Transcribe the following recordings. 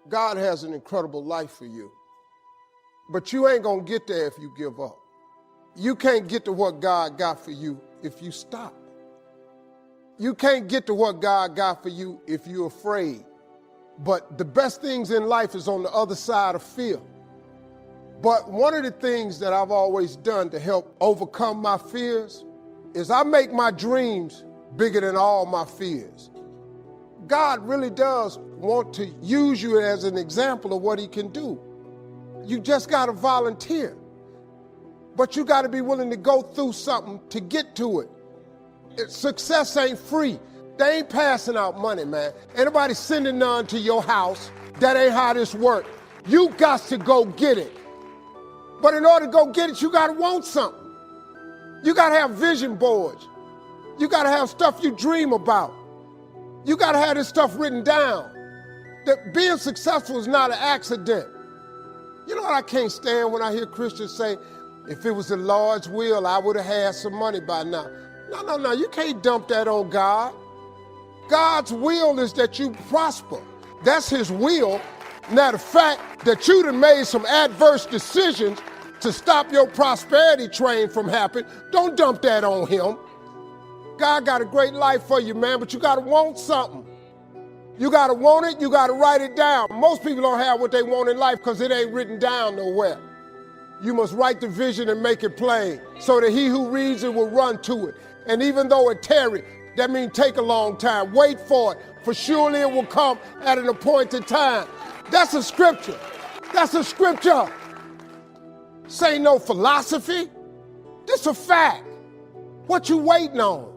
God has an incredible life for you. But you ain't gonna get there if you give up. You can't get to what God got for you if you stop. You can't get to what God got for you if you're afraid. But the best things in life is on the other side of fear. But one of the things that I've always done to help overcome my fears is I make my dreams bigger than all my fears. God really does want to use you as an example of what he can do. You just got to volunteer. But you got to be willing to go through something to get to it. Success ain't free. They ain't passing out money, man. Anybody sending none to your house. That ain't how this works. You got to go get it. But in order to go get it, you got to want something. You got to have vision boards. You got to have stuff you dream about. You got to have this stuff written down. That being successful is not an accident. You know what I can't stand when I hear Christians say, if it was the Lord's will, I would have had some money by now. No, you can't dump that on God. God's will is that you prosper. That's his will. Now, the fact that you done made some adverse decisions to stop your prosperity train from happening, don't dump that on him. God got a great life for you, man, but you got to want something. You got to want it, you got to write it down. Most people don't have what they want in life because it ain't written down nowhere. You must write the vision and make it plain so that he who reads it will run to it. And even though it tarry, that means take a long time. Wait for it, for surely it will come at an appointed time. That's a scripture. That's a scripture. This ain't no philosophy. This a fact. What you waiting on?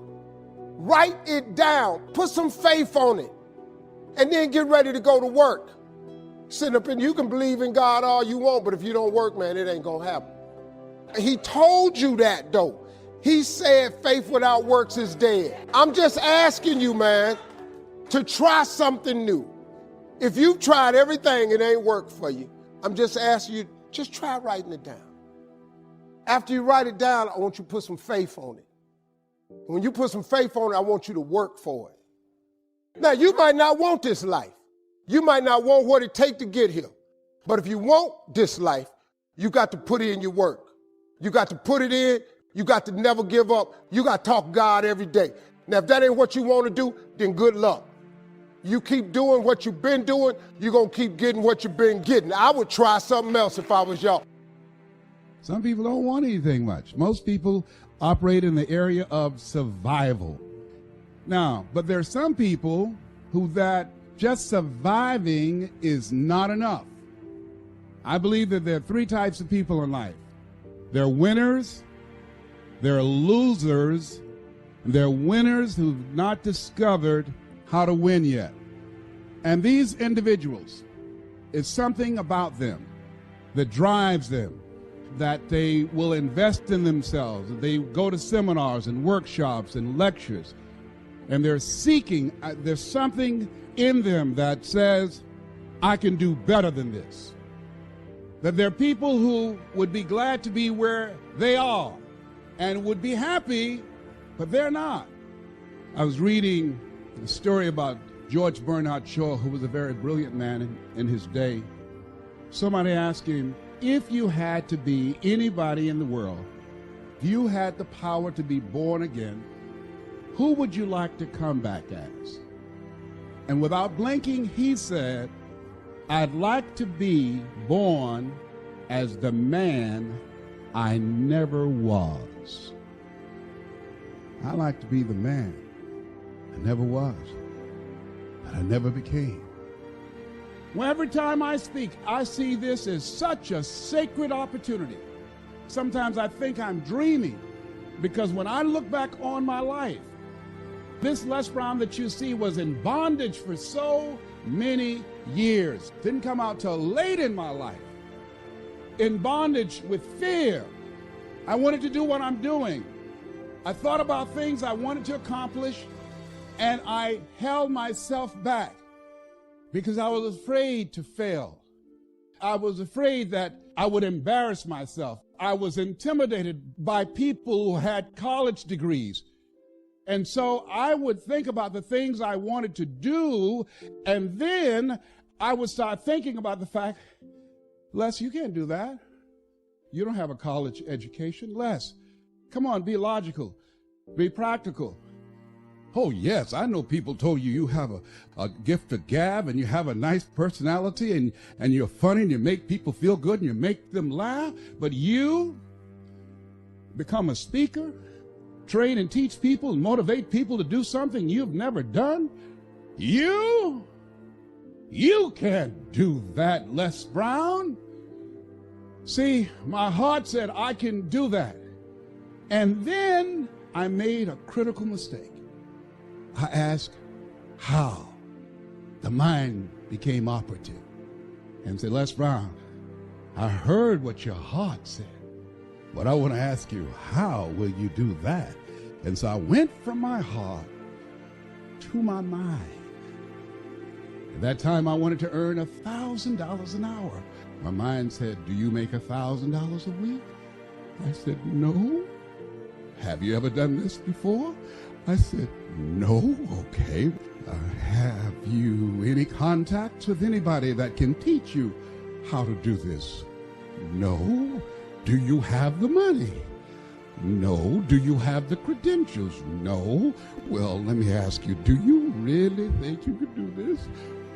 Write it down. Put some faith on it. And then get ready to go to work. Sitting up and you can believe in God all you want, but if you don't work, man, it ain't gonna happen. He told you that though. He said faith without works is dead. I'm just asking you, man, to try something new. If you've tried everything, it ain't worked for you. I'm just asking you, just try writing it down. After you write it down, I want you to put some faith on it. When you put some faith on it, I want you to work for it. Now, you might not want this life. You might not want what it takes to get here. But if you want this life, you got to put in your work. You got to put it in. You got to never give up. You got to talk to God every day. Now, if that ain't what you want to do, then good luck. You keep doing what you've been doing, you're going to keep getting what you've been getting. I would try something else if I was y'all. Some people don't want anything much. Most people operate in the area of survival. Now, but there are some people who that just surviving is not enough. I believe that there are three types of people in life. There are winners, there are losers, and there are winners who've not discovered how to win yet. And these individuals, it's something about them that drives them, that they will invest in themselves. They go to seminars and workshops and lectures, and they're seeking, there's something in them that says, I can do better than this. That there are people who would be glad to be where they are and would be happy, but they're not. I was reading a story about George Bernard Shaw, who was a very brilliant man in his day. Somebody asked him, if you had to be anybody in the world, if you had the power to be born again, who would you like to come back as? And without blinking, he said, I'd like to be born as the man I never was. I like to be the man I never was, that I never became. Well, every time I speak, I see this as such a sacred opportunity. Sometimes I think I'm dreaming, because when I look back on my life, this LesBrown that you see was in bondage for so many years. Didn't come out till late in my life. In bondage with fear. I wanted to do what I'm doing. I thought about things I wanted to accomplish, and I held myself back because I was afraid to fail. I was afraid that I would embarrass myself. I was intimidated by people who had college degrees. And so I would think about the things I wanted to do, and then I would start thinking about the fact, Les, you can't do that. You don't have a college education. Les, come on, be logical, be practical. Oh, yes, I know people told you you have a gift of gab and you have a nice personality and you're funny and you make people feel good and you make them laugh, but you become a speaker, train and teach people and motivate people to do something you've never done? You can't do that, LesBrown. See, my heart said I can do that. And then I made a critical mistake. I asked how. The mind became operative and said, LesBrown, I heard what your heart said, but I want to ask you, how will you do that? And so I went from my heart to my mind. At that time, I wanted to earn $1,000 an hour. My mind said, do you make $1,000 a week? I said, no. Have you ever done this before? I said, no. Okay. Have you any contacts with anybody that can teach you how to do this? No. Do you have the money? No. Do you have the credentials? No. Well, let me ask you, do you really think you could do this?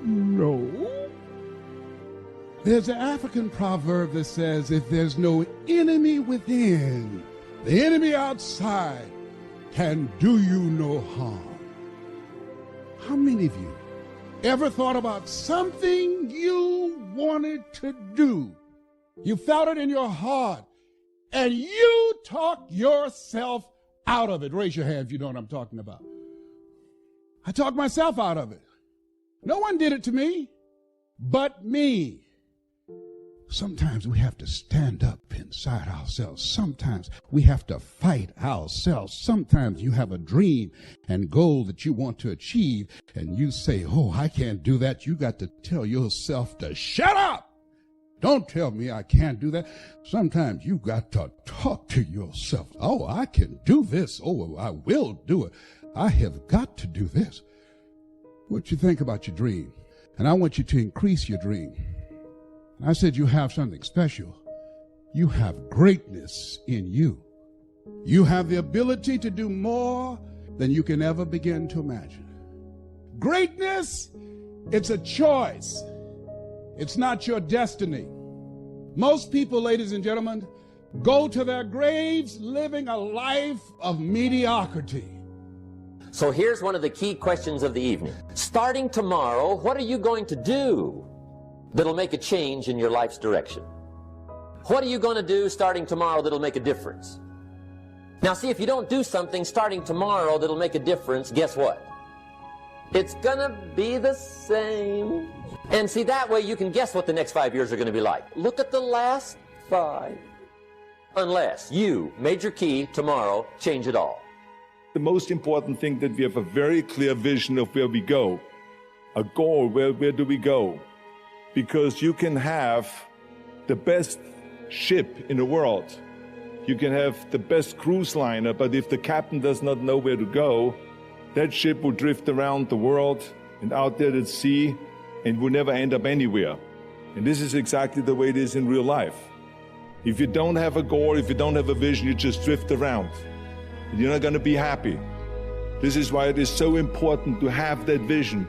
No. There's an African proverb that says, if there's no enemy within, the enemy outside can do you no harm. How many of you ever thought about something you wanted to do? You felt it in your heart, and you talked yourself out of it. Raise your hand if you know what I'm talking about. I talked myself out of it. No one did it to me but me. Sometimes we have to stand up inside ourselves. Sometimes we have to fight ourselves. Sometimes you have a dream and goal that you want to achieve, and you say, oh, I can't do that. You got to tell yourself to shut up. Don't tell me I can't do that. Sometimes you got to talk to yourself. Oh, I can do this. Oh, I will do it. I have got to do this. What you think about your dream? And I want you to increase your dream. I said you have something special. You have greatness in you. You have the ability to do more than you can ever begin to imagine. Greatness, it's a choice. It's not your destiny. Most people, ladies and gentlemen, go to their graves living a life of mediocrity. So here's one of the key questions of the evening. Starting tomorrow, what are you going to do that'll make a change in your life's direction? What are you going to do starting tomorrow that'll make a difference? Now see, if you don't do something starting tomorrow that'll make a difference, guess what? It's gonna be the same. And see, that way you can guess what the next 5 years are going to be like. Look at the last 5. Unless you, major key, tomorrow, change it all. The most important thing that we have a very clear vision of where we go. A goal, where do we go? Because you can have the best ship in the world. You can have the best cruise liner, but if the captain does not know where to go, that ship will drift around the world and out there at sea and will never end up anywhere. And this is exactly the way it is in real life. If you don't have a goal, if you don't have a vision, you just drift around. And you're not going to be happy. This is why it is so important to have that vision,